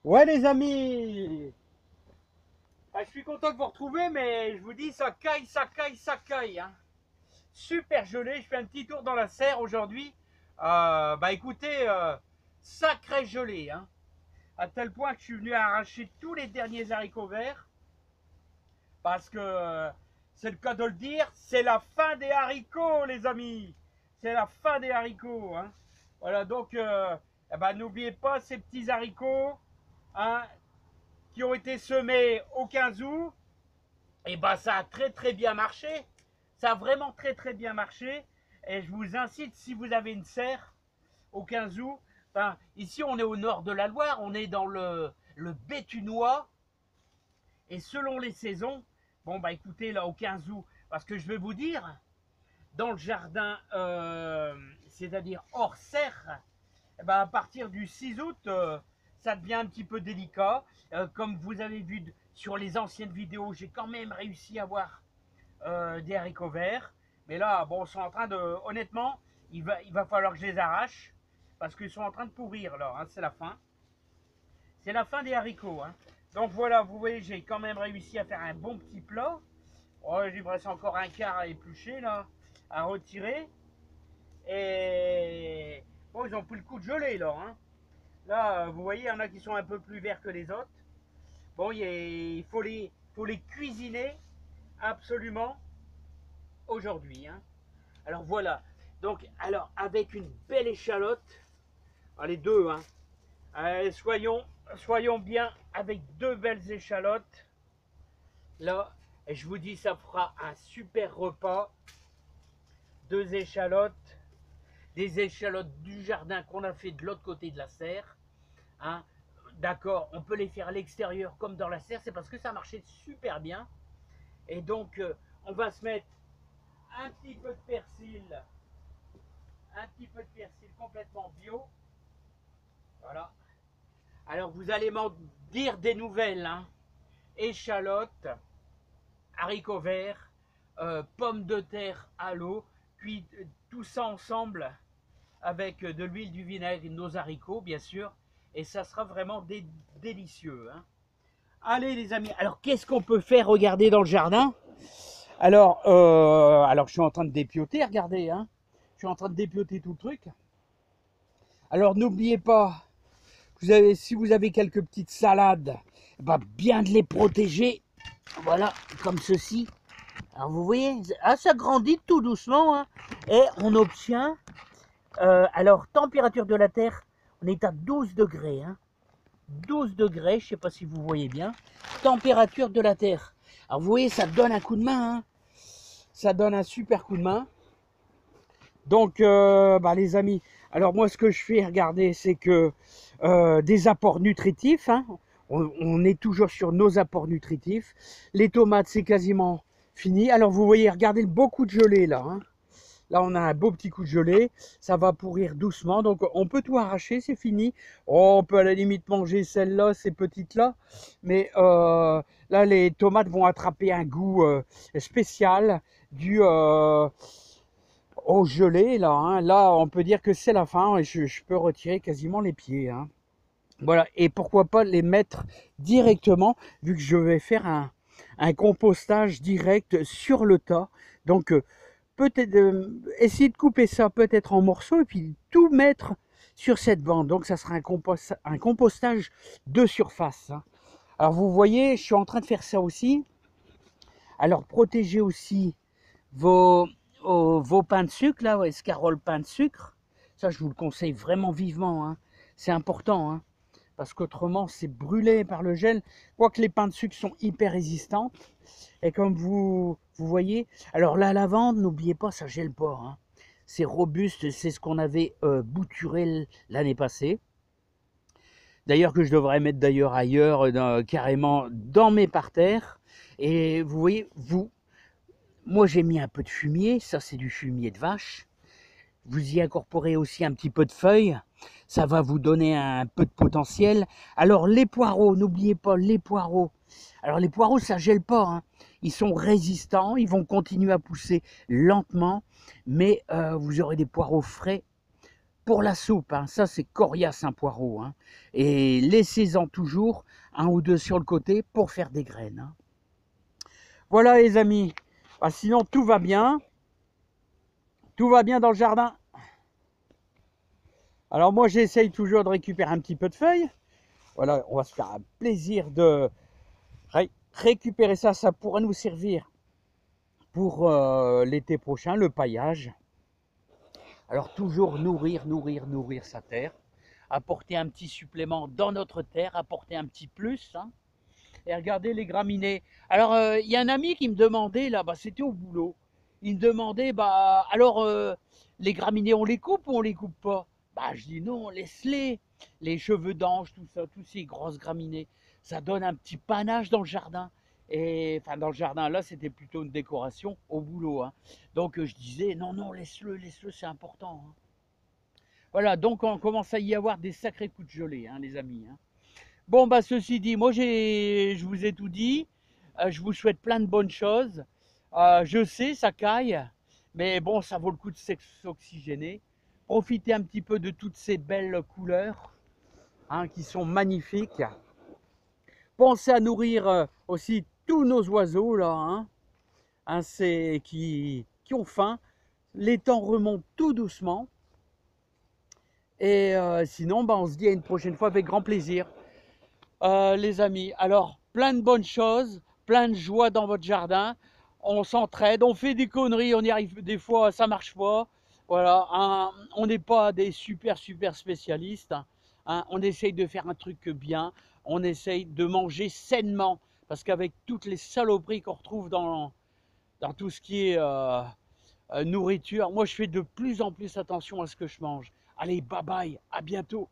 Ouais les amis, je suis content de vous retrouver, mais je vous dis ça caille, ça caille, ça caille, hein. Super gelé, je fais un petit tour dans la serre aujourd'hui. Écoutez, sacré gelé, hein. À tel point que je suis venu arracher tous les derniers haricots verts. Parce que, c'est le cas de le dire, c'est la fin des haricots les amis. C'est la fin des haricots, hein. Voilà, donc, n'oubliez pas ces petits haricots, hein, qui ont été semés au 15 août, et ça a très très bien marché. Ça a vraiment très très bien marché. Et je vous incite, si vous avez une serre au 15 août, ici on est au nord de la Loire, on est dans le Béthunois. Et selon les saisons, écoutez, là au 15 août, parce que je vais vous dire, dans le jardin, c'est-à-dire hors serre, à partir du 6 août, ça devient un petit peu délicat. Comme vous avez vu sur les anciennes vidéos, j'ai quand même réussi à avoir des haricots verts. Mais là, bon, ils sont en train de... Honnêtement, il va falloir que je les arrache, parce qu'ils sont en train de pourrir là, hein, c'est la fin. C'est la fin des haricots, hein. Donc voilà, vous voyez, j'ai quand même réussi à faire un bon petit plat. Oh, il me reste encore un quart à éplucher là, à retirer. Et bon, ils ont pris le coup de gelée là, hein. Là, vous voyez, il y en a qui sont un peu plus verts que les autres. Bon, il faut les cuisiner absolument aujourd'hui, hein. Alors voilà. Donc, alors avec une belle échalote, les deux, hein. Soyons bien avec deux belles échalotes. Là, et je vous dis, ça fera un super repas. Deux échalotes, des échalotes du jardin qu'on a fait de l'autre côté de la serre, hein. D'accord, on peut les faire à l'extérieur comme dans la serre, c'est parce que ça marchait super bien. Et donc, on va se mettre un petit peu de persil, complètement bio. Voilà. Alors, vous allez m'en dire des nouvelles, hein. Échalotes, haricots verts, pommes de terre à l'eau, puis tout ça ensemble avec de l'huile, du vinaigre et nos haricots, bien sûr. Et ça sera vraiment délicieux, hein. Allez les amis, alors qu'est-ce qu'on peut faire, regardez, dans le jardin? Alors je suis en train de dépioter, regardez, hein. Je suis en train de dépioter tout le truc. Alors n'oubliez pas, si vous avez quelques petites salades, bien de les protéger. Voilà, comme ceci. Alors vous voyez, ça grandit tout doucement, hein. Et on obtient, alors température de la terre, on est à 12 degrés, hein. 12 degrés, je ne sais pas si vous voyez bien, température de la terre. Alors vous voyez, ça donne un coup de main, hein. Ça donne un super coup de main. Donc les amis, alors moi ce que je fais, regardez, c'est que des apports nutritifs, hein. On est toujours sur nos apports nutritifs. Les tomates, c'est quasiment fini. Alors vous voyez, regardez le beau coup de gelée là, hein. Là, on a un beau petit coup de gelée. Ça va pourrir doucement. Donc, on peut tout arracher, c'est fini. Oh, on peut à la limite manger celle-là, ces petites-là. Mais là, les tomates vont attraper un goût spécial dû au gelé. Là, hein. Là, on peut dire que c'est la fin. Et je peux retirer quasiment les pieds, hein. Voilà. Et pourquoi pas les mettre directement, vu que je vais faire un compostage direct sur le tas. Donc, peut-être essayer de couper ça peut-être en morceaux et puis tout mettre sur cette bande. Donc ça sera un compostage de surface, hein. Alors vous voyez, je suis en train de faire ça aussi. Alors protégez aussi vos pains de sucre, là, escarole pain de sucre. Ça, je vous le conseille vraiment vivement, hein. C'est important, hein, parce qu'autrement c'est brûlé par le gel. Quoique les pains de sucre sont hyper résistants. Et comme vous voyez, alors la lavande, n'oubliez pas, ça gèle pas, hein. C'est robuste, c'est ce qu'on avait bouturé l'année passée. D'ailleurs que je devrais mettre d'ailleurs ailleurs, carrément dans mes parterres. Et vous voyez, moi j'ai mis un peu de fumier, ça c'est du fumier de vache. Vous y incorporez aussi un petit peu de feuilles, ça va vous donner un peu de potentiel. Alors les poireaux, n'oubliez pas les poireaux. Alors les poireaux, ça gèle pas, hein. Ils sont résistants, ils vont continuer à pousser lentement, mais vous aurez des poireaux frais pour la soupe, hein, ça c'est coriace un poireau. Hein, et laissez-en toujours un ou deux sur le côté pour faire des graines. Hein. Voilà les amis. Bah, sinon tout va bien. Tout va bien dans le jardin. Alors moi j'essaye toujours de récupérer un petit peu de feuilles. Voilà, on va se faire un plaisir de récupérer ça. Ça pourra nous servir pour l'été prochain, le paillage. Alors toujours nourrir, nourrir, nourrir sa terre. Apporter un petit supplément dans notre terre, apporter un petit plus. Hein. Et regardez les graminées. Alors il y a un ami qui me demandait, là, bah, c'était au boulot. Il me demandait, bah alors les graminées on les coupe ou on les coupe pas? Bah je dis non, laisse-les. Les cheveux d'ange, tout ça, tous ces grosses graminées, ça donne un petit panache dans le jardin. Et enfin dans le jardin, là c'était plutôt une décoration au boulot. Hein. Donc je disais non, non, laisse-le, laisse-le, c'est important. Hein. Voilà, donc on commence à y avoir des sacrés coups de gelée, hein, les amis. Hein. Bon, bah ceci dit, moi je vous ai tout dit. Je vous souhaite plein de bonnes choses. Je sais, ça caille, mais bon, ça vaut le coup de s'oxygéner. Profitez un petit peu de toutes ces belles couleurs hein, qui sont magnifiques. Pensez à nourrir aussi tous nos oiseaux là, hein, qui ont faim. Les temps remontent tout doucement. Et sinon, bah, on se dit à une prochaine fois avec grand plaisir. Les amis, alors plein de bonnes choses, plein de joie dans votre jardin. On s'entraide, on fait des conneries, on y arrive des fois, ça marche pas. Voilà, hein, on n'est pas des super spécialistes. Hein, on essaye de faire un truc bien, on essaye de manger sainement. Parce qu'avec toutes les saloperies qu'on retrouve dans tout ce qui est nourriture, moi je fais de plus en plus attention à ce que je mange. Allez, bye bye, à bientôt.